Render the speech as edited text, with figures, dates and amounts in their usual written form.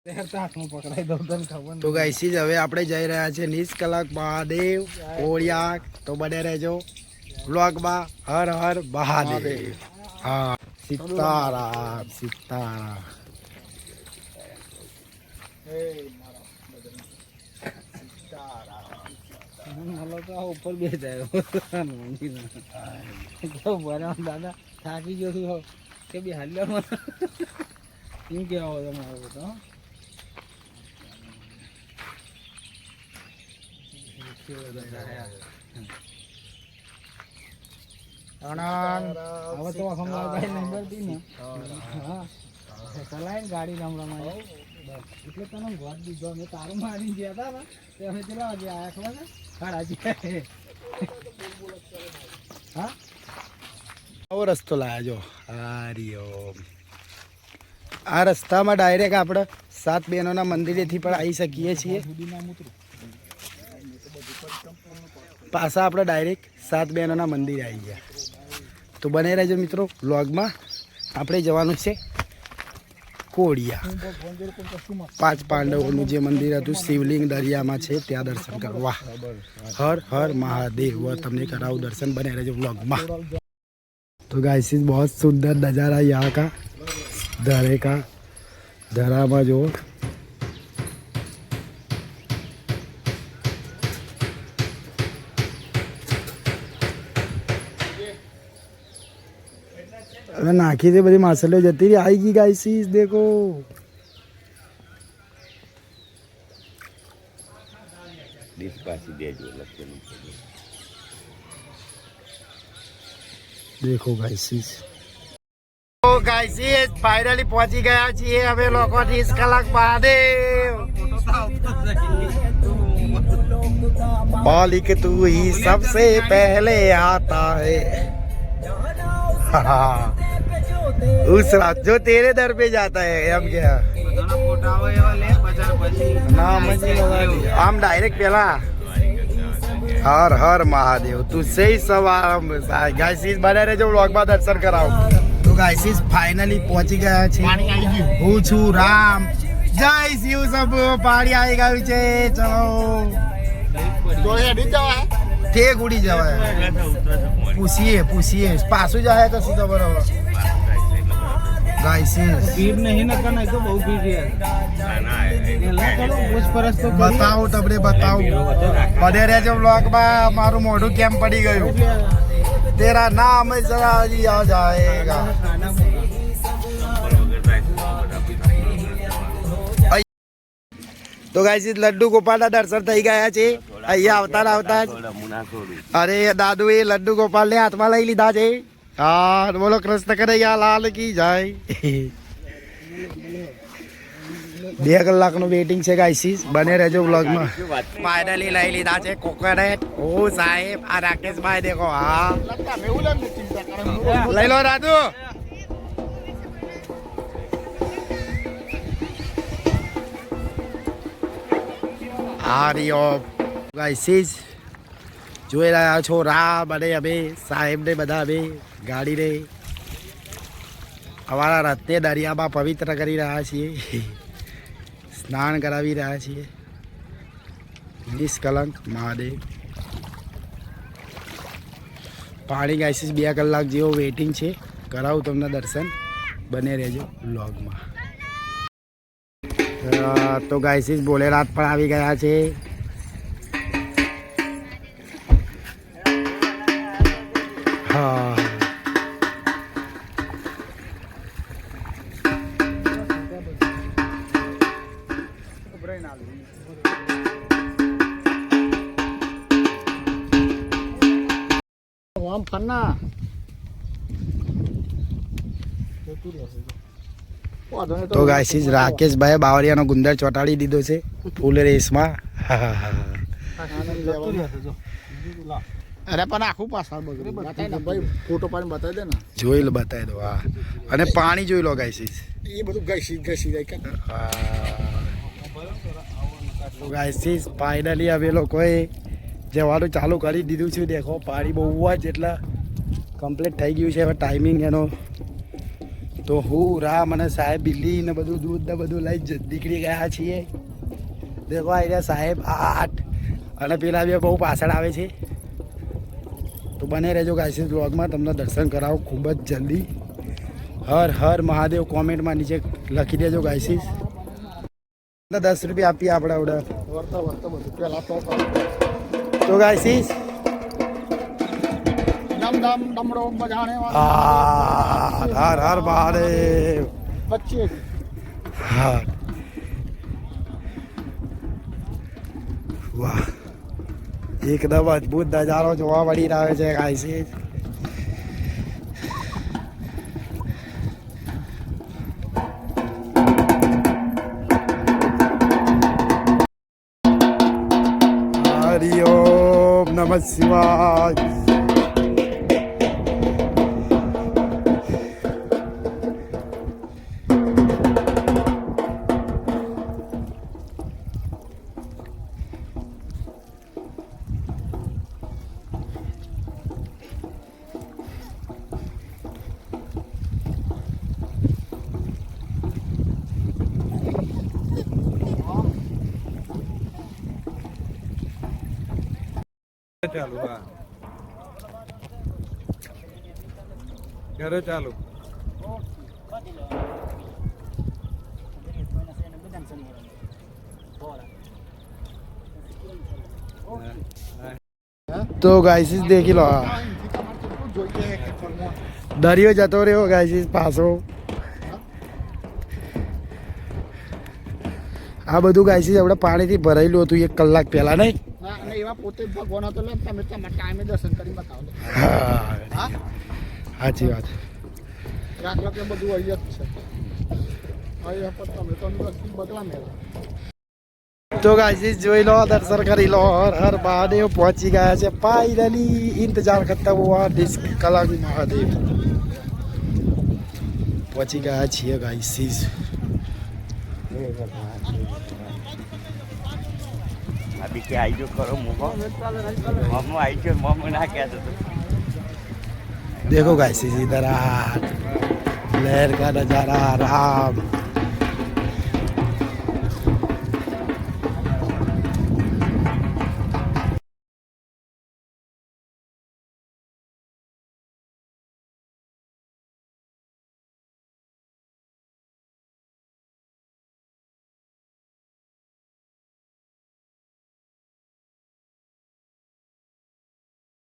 તો ગાઈસીસ હવે આપણે જઈ રહ્યા છીએ નિષ્કલંક મહાદેવ કોળિયાક. તો બને રહેજો વ્લોગમાં. હર હર મહાદેવ. હા, સીતારામ સીતારામ. ઉપર બે જાય દાદા થાકી ગયો છું કે બી હાલ્યો એમ કેવા તમારો તો હવે તો નંબર દી ને હા ચલાય ગાડી રમવામાં એટલે તને ઘર દીધો અમે તારું મારી ગયા હતા ને તે અમે ચલા વાગે આવ્યા ખબર ને હાજી હા આવો રસ્તો લાયા જો. હરિઓમ. આ રસ્તામાં ડાયરેક્ટ આપણે 7 બહેનોના મંદિરેથી પણ આવી શકીએ છીએ. પાછા આપણે ડાયરેક્ટ 7 બહેનોના મંદિરે આવી ગયા. તો બને રહેજો મિત્રો વ્લોગમાં. આપણે જવાનું છે કોળિયા. 5 પાંડવોનું જે મંદિર હતું શિવલિંગ દરિયામાં છે ત્યાં દર્શન કરવા. હર હર મહાદેવ. તમને કરાવું દર્શન. બને રહેજો વ્લોગમાં. तो गाइस बहुत सुंदर नज़ारा यहाँ का. धरे का धरामा जो नाखी से बड़ी मार्शल जती रही आएगी गाइस. देखो देखो गाइस. तो गाइस फाइनली पहुंची गया છીએ અમે લોકો નિષ્કલંક મહાદેવ. मालिक तू ही सबसे पहले आता है. उस रात जो तेरे दर पे जाता है. अब क्या नाम आम डायरेक्ट पहला हर हर महादेव. तुझसे ही सवाल गाइस बने रहे जो व्लॉग में दर्शन कराओ. तो गाइस फाइनली पहुंची गया છે. હું છું રામ. જય શિવ. सब પાણી આવી ગયું છે. ચલો તે ગુડી જવાય. પૂછીએ પાછું જાય તો સીધો બરોબર. ગાइस ભીડ નહીં ન કને તો બહુ ભીડ છે. बताओ તમને बताओ. બધે રહેજો વ્લોગમાં. મારું મોઢું કેમ પડી ગયું. તેરા નામ જરા લિયા જાયેગા. તો ગાઈસ લડ્ડુ ગોપાલના દર્શન થઈ ગયા છે. અહીંયા આવતા અરે દાદુ એ લડ્ડુ ગોપાલને હાથમાં લઈ લીધા છે. હા બોલો કૃષ્ણ કનૈયા લાલ કી જાય. 2 કલાકનું વેઇટિંગ છે ગાઈસ. બને રહેજો વ્લોગમાં. ફાઇનલી લઈ લીધા છે કોકોનટ. ઓ સાહેબ આ રાકેશભાઈ દેખો. હા લઈ લો દાદુ. આર્યો ગાઈસ જોઈ રહ્યા છો રામ અને અમે સાહેબ ને બધા અમે ગાડીને અમારા રથને દરિયામાં પવિત્ર કરી રહ્યા છીએ. સ્નાન કરાવી રહ્યા છીએ. નિષ્કલંક મહાદેવ. પાણી ગાઈસ 2 કલાક જેવો વેઇટિંગ છે. કરાવું તમને દર્શન. બને રહેજો વ્લોગમાં. તો ગાઈસ ભોલેનાથ પણ આવી ગયા છે. હા આમ ફરના તો ગાઈસ રાકેશભાઈ બાવળિયાનો ગુંદર ચોટાડી દીધો છે ફૂલ રેસમાં. અરે પણ આખું પાછળ બગડી બતાય ને ભાઈ. ફોટો પાડીને બતાવી દે ને. જોઈ લો બતાવી દો. હા અને પાણી જોઈ લો ગાઈસ. એ બધું ઘસી જાય કે ગાઈસ ફાઇનલી અમે લોકોએ જવાનું ચાલુ કરી દીધું છે. દેખો પાણી બહુ જ એટલે કમ્પ્લીટ થઈ ગયું છે હવે ટાઈમિંગ એનો. તો હું રામ અને સાહેબ બિલ્લી ને બધું દૂધ ને બધું લઈ નીકળી ગયા છીએ. દેખો આ રહ્યા સાહેબ 8 અને પેલા બે બહુ પાછળ આવે છે. તો બને રહેજો ગાઈસીસ બ્લોગમાં, તમને દર્શન કરાવો ખૂબ જ જલ્દી. હર હર મહાદેવ કોમેન્ટમાં નીચે લખી દેજો ગાઈસીસ. 10 રૂપિયા આપીએ આપણે ઓર્ડર તો ગાઈસીસ. હર હર મહાદેવ. હા વાહ, એકદમ અદ્ભુત નજારો જોવા મળી રહ્યો છે ગાઈસીસ. હરિ ઓમ નમઃ શિવાય. ચાલુ હા ઘરે ચાલુ તો ગાઈસીસ દેખી લો, દરિયો જતો રહ્યો ગાઈસીસ પાછો. આ બધું ગાઈસીસ આપણે પાણીથી ભરાયેલું હતું 1 કલાક પહેલા, નહીં? પોતે ભગવાન હતો ને તમે ટાઈમે દર્શન કરી બતાવો. હા સાચી વાત. રાખલા કે બધું અહીંયા જ છે. અહીંયા પર તમે તો બદલા મેળા. તો ગાઈસીસ જોઈ લો, દર્શન કરી લો. હર હર મહાદેવ પહોંચી ગયા છે ફાઇનલી. ઇંતજાર કરતા હુઆ 10 કલાક મહાદેવ પહોંચી ગયા છીએ ગાઈસીસ. अभी क्या आई जो करो मोमो आई जो मोमो ना क्या तो देखो गाइस इधर लहर का नजारा राम